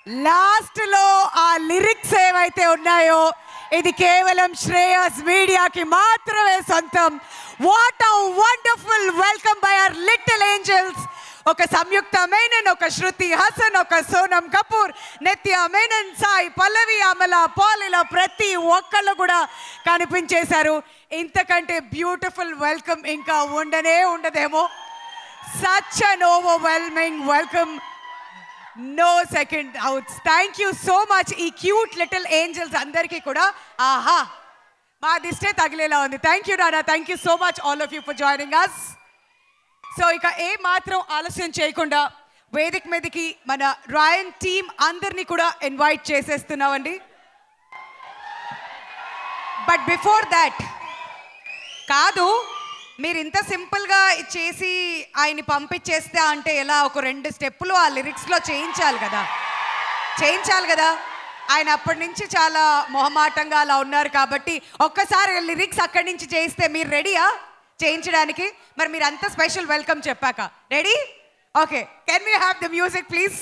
Last లో ఆ lyrics ఏవైతే ఉన్నాయో ఇది కేవలం శ్రేయస్ మీడియాకి మాత్రమే సొంతం. What a wonderful welcome by our little angels. ఒక సంయుక్త మేనన్, ఒక శృతి హాసన్, ఒక సోనం కపూర్, నిత్య మేనన్, సాయి పల్లవి, అమల పాల్, ఇలా ప్రతి ఒక్కళ్ళు కూడా కనిపించేశారు. ఇంతకంటే బ్యూటిఫుల్ వెల్కమ్ ఇంకా ఉండదేమో. Such an overwhelming welcome, no second doubts. Thank you so much ఈ క్యూట్ లిటిల్ ఏంజల్స్ అందరికీ కూడా. ఆహా, మా దిష్టే తగిలేలా ఉంది. థ్యాంక్ యూ నానా, thank you so much all of you for joining us. So ఇక ఏ మాత్రం ఆలస్యం చేయకుండా వేదిక మీదకి మన రాయన్ టీమ్ అందరినీ కూడా ఇన్వైట్ చేసేస్తున్నామండి. బట్ బిఫోర్ దాట్ కాదు, మీరు ఇంత సింపుల్గా చేసి ఆయన్ని పంపించేస్తే అంటే ఎలా? ఒక 2 స్టెప్పులు ఆ లిరిక్స్లో చేయించాలి కదా. ఆయన అప్పటి నుంచి చాలా మొహమాటంగా అలా ఉన్నారు కాబట్టి ఒక్కసారి లిరిక్స్ అక్కడి నుంచి చేయిస్తే మీరు రెడీయా చేయించడానికి? మరి మీరు అంత స్పెషల్ వెల్కమ్ చెప్పాక ready? Okay, can we have the music please?